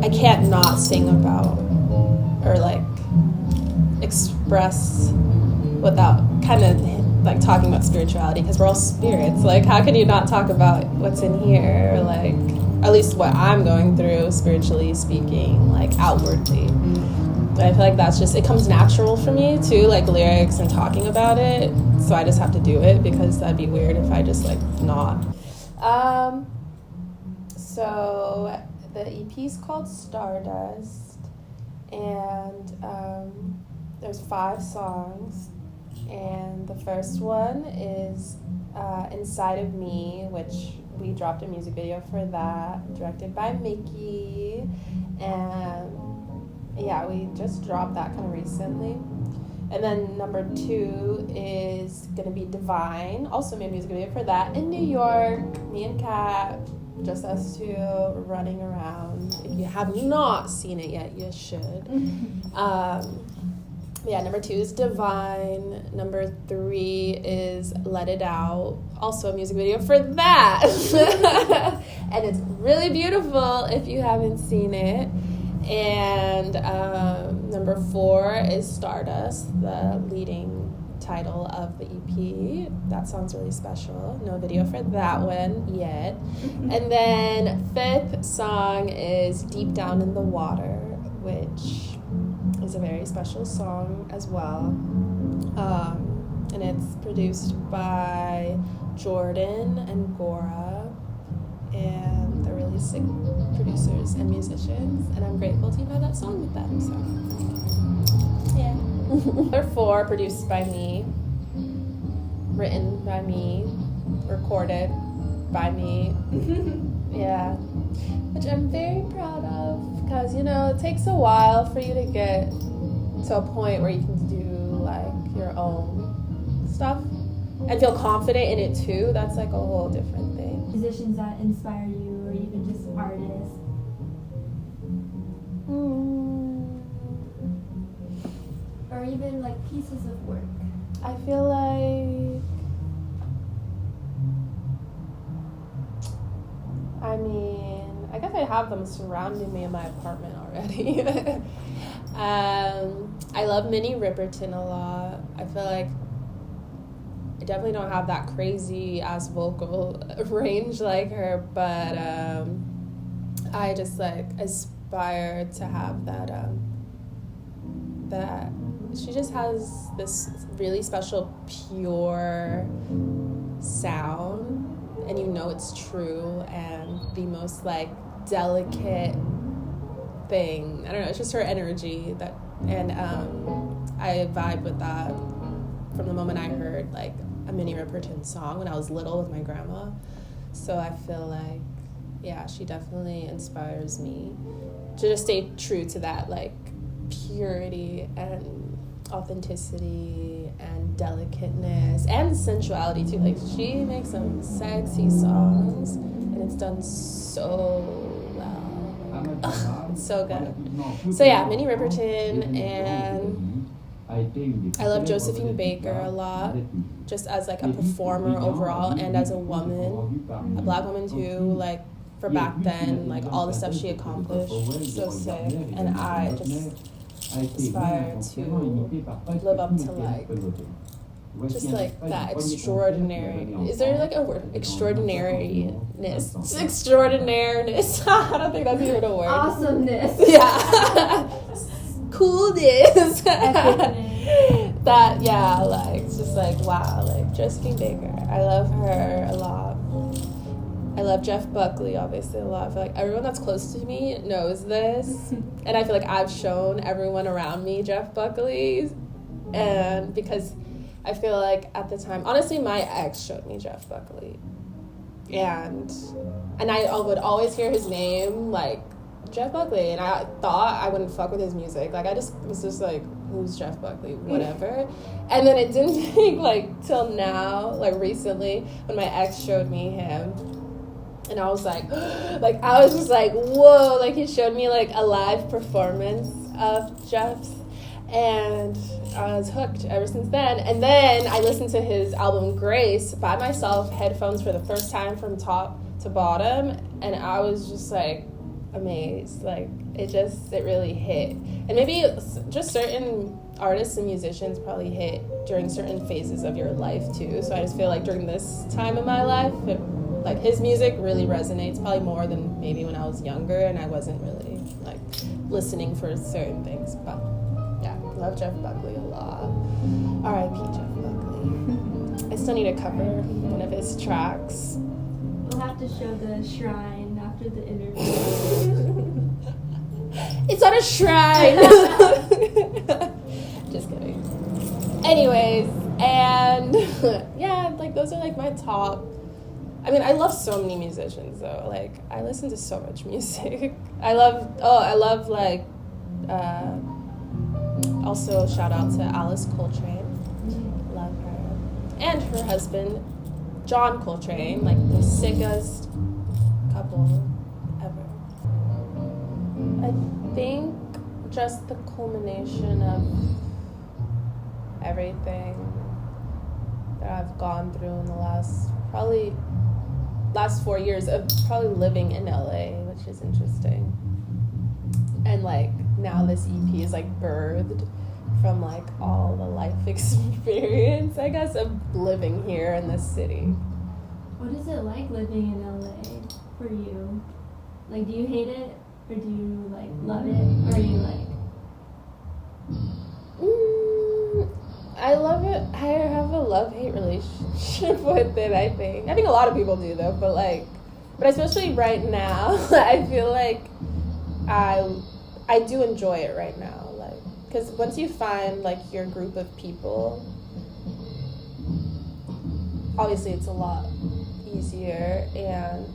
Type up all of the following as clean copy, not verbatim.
I can't not sing about or like express without kind of like talking about spirituality, because we're all spirits. Like, how can you not talk about what's in here, or like at least what I'm going through spiritually speaking, like outwardly. But I feel like that's just, it comes natural for me too, like lyrics and talking about it. So I just have to do it, because that'd be weird if I just like not. So the EP's called Stardust, and there's 5 songs, and the first one is Inside of Me, which we dropped a music video for that, directed by Mickey, and yeah, we just dropped that kind of recently. And then number 2 is gonna be Divine, also made a music video for that in New York, me and Kat, just us 2 running around. If you have not seen it yet, you should. Yeah, number 2 is Divine. Number 3 is Let It Out. Also a music video for that. And it's really beautiful if you haven't seen it. And number 4 is Stardust, the leading title of the EP. That song's really special. No video for that one yet. And then 5th song is Deep Down in the Water, which is a very special song as well. And it's produced by Jordan and Gora, and they're really sick producers and musicians, and I'm grateful to have that song with them. So yeah. They're 4, produced by me, written by me, recorded by me. Yeah, which I'm very proud of, because, you know, it takes a while for you to get to a point where you can do like your own stuff and feel confident in it too. That's like a whole different thing. Musicians that inspire you, or even just artists? Or even like pieces of work? I feel like, I mean, I guess I have them surrounding me in my apartment already. I love Minnie Riperton a lot. I feel like I definitely don't have that crazy ass vocal range like her, but I just like aspire to have that that she just has this really special pure sound, and you know it's true, and the most like delicate thing, I don't know, it's just her energy that, and I vibe with that from the moment I heard like a Minnie Riperton song when I was little with my grandma. So I feel like, yeah, she definitely inspires me to just stay true to that like purity and authenticity and delicateness and sensuality too. Like, she makes some sexy songs, and it's done so well. Ugh, it's so good. So yeah, Minnie Riperton, and I love Josephine Baker a lot, just as like a performer overall, and as a woman, a Black woman too. Like, for back then, like all the stuff she accomplished, so sick, and I just aspire to live up to like just like that extraordinary, is there like a word, extraordinariness, I don't think that's even a word. Awesomeness. Yeah. Coolness. That, yeah, like it's just like, wow, like Josephine Baker, I love her a lot. I love Jeff Buckley, obviously, a lot. I feel like everyone that's close to me knows this. And I feel like I've shown everyone around me Jeff Buckley. And because I feel like at the time, honestly, my ex showed me Jeff Buckley. And I would always hear his name, like, Jeff Buckley. And I thought I wouldn't fuck with his music. Like, I just was just like, who's Jeff Buckley? Whatever. And then it didn't take, like, till now, like, recently, when my ex showed me him. And I was like, I was just like, whoa, like he showed me like a live performance of Jeff's, and I was hooked ever since then. And then I listened to his album Grace by myself, headphones for the first time from top to bottom, and I was just like, amazed. Like, it really hit. And maybe it's just certain artists and musicians probably hit during certain phases of your life too. So I just feel like during this time of my life, like his music really resonates probably more than maybe when I was younger and I wasn't really like listening for certain things. But yeah, love Jeff Buckley a lot. R.I.P. Jeff Buckley. I still need to cover one of his tracks. We'll have to show the shrine after the interview. It's on a shrine. Just kidding. Anyways, and yeah, like those are like my top. I mean, I love so many musicians though. Like, I listen to so much music. I love like, also shout out to Alice Coltrane. Love her. And her husband, John Coltrane, like the sickest couple ever. I think just the culmination of everything that I've gone through in the last 4 years of probably living in LA, which is interesting. And like now this EP is like birthed from like all the life experience, I guess, of living here in this city. What is it like living in LA for you? Like, do you hate it or do you like love it, or are you like? I love it. I have a love-hate relationship with it, I think. I think a lot of people do, though, but especially right now, I feel like I do enjoy it right now. Like, because once you find, like, your group of people, obviously it's a lot easier and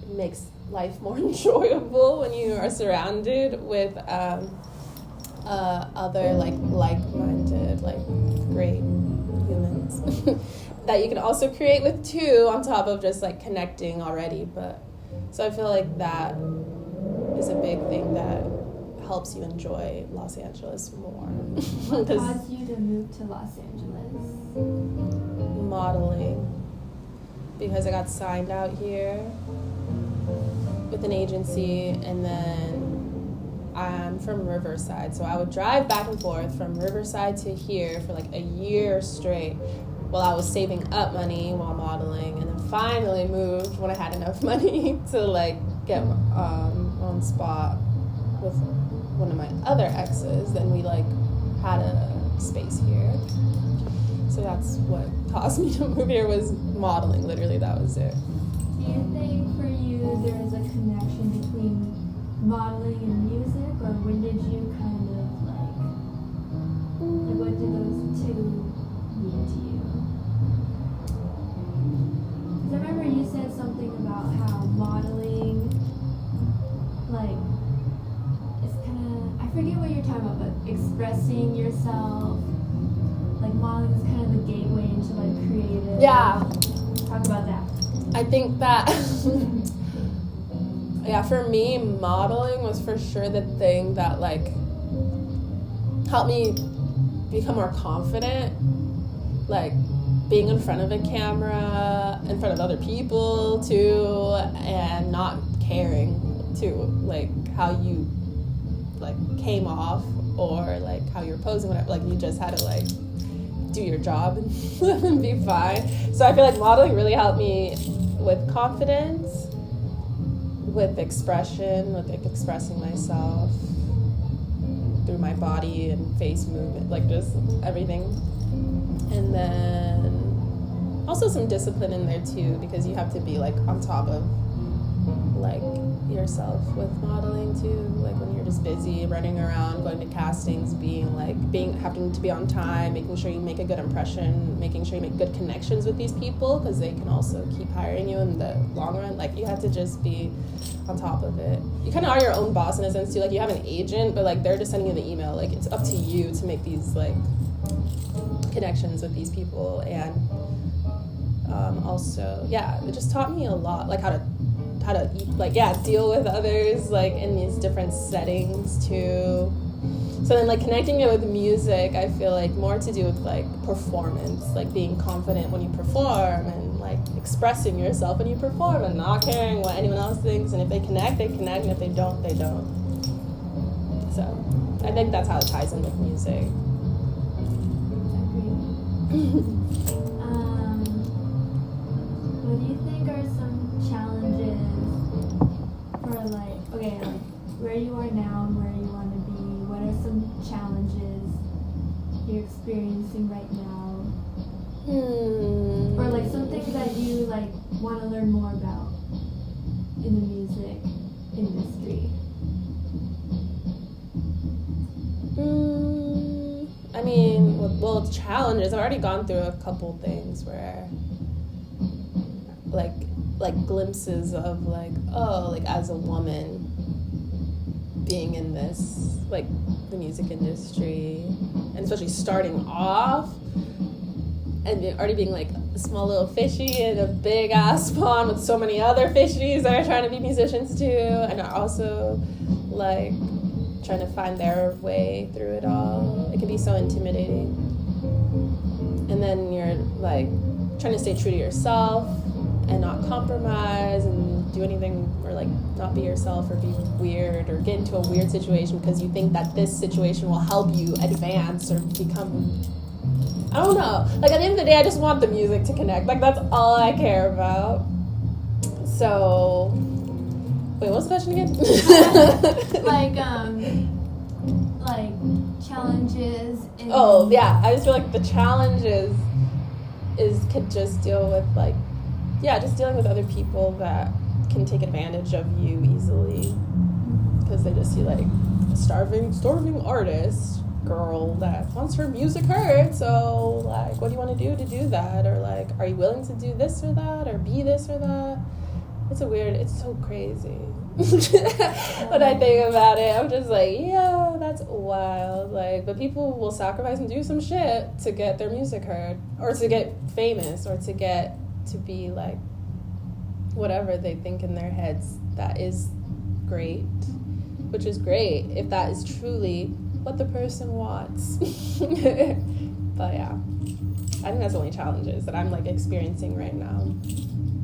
it makes life more enjoyable when you are surrounded with other like-minded, like great humans that you can also create with too, on top of just like connecting already. But so I feel like that is a big thing that helps you enjoy Los Angeles more. What caused you to move to Los Angeles? Modeling, because I got signed out here with an agency, and then I'm from Riverside, so I would drive back and forth from Riverside to here for like a year straight while I was saving up money while modeling, and then finally moved when I had enough money to like get on spot with one of my other exes. Then we like had a space here, so that's what caused me to move here, was modeling. Literally, that was it. Do you think for you there is a connection between modeling and music, or when did you kind of like what did those two mean to you? Because I remember you said something about how modeling, like, it's kind of, I forget what you're talking about, but expressing yourself, like modeling is kind of the gateway into like creative. Yeah. Talk about that. I think that yeah, for me, modeling was for sure the thing that like helped me become more confident, like being in front of a camera, in front of other people too, and not caring too, like how you like came off or like how you're posing, whatever. Like you just had to like do your job and be fine. So I feel like modeling really helped me with confidence, with expression, with like expressing myself through my body and face movement, like just everything. And then also some discipline in there too, because you have to be like on top of like yourself with modeling too, like when you're just busy running around, going to castings, having to be on time, making sure you make a good impression, making sure you make good connections with these people, because they can also keep hiring you in the long run. Like you have to just be on top of it. You kind of are your own boss in a sense too. Like you have an agent, but like they're just sending you the email. Like it's up to you to make these like connections with these people. And also, yeah, it just taught me a lot, like how to like, yeah, deal with others like in these different settings too. So then like connecting it with music, I feel like more to do with like performance, like being confident when you perform, and like expressing yourself when you perform and not caring what anyone else thinks. And if they connect, they connect, and if they don't, they don't. So I think that's how it ties in with music. What do you think are some challenges for like where you are now and where you want to be? What are some challenges you're experiencing right now? Or like something that you like want to learn more about in the music industry? I mean, well, challenges. I've already gone through a couple things where, like glimpses of like, oh, like as a woman being in this, like the music industry, and especially starting off, and already being like a small little fishy in a big ass pond with so many other fishies that are trying to be musicians too, and are also like trying to find their way through it all. It can be so intimidating. And then you're like trying to stay true to yourself and not compromise and do anything, or like not be yourself or be weird or get into a weird situation because you think that this situation will help you advance or become, I don't know. Like at the end of the day, I just want the music to connect. Like that's all I care about. So wait, what's the question again? like challenges. Oh yeah, I just feel like the challenges could just deal with like, yeah, just dealing with other people that can take advantage of you easily because they just see like a starving artist girl that wants her music heard. So like, what do you want to do that? Or like, are you willing to do this or that or be this or that? It's so crazy. When I think about it, I'm just like, yeah, that's wild. Like, but people will sacrifice and do some shit to get their music heard, or to get famous, or to get to be like whatever they think in their heads that is great, which is great if that is truly what the person wants. But yeah, I think that's the only challenges that I'm like experiencing right now.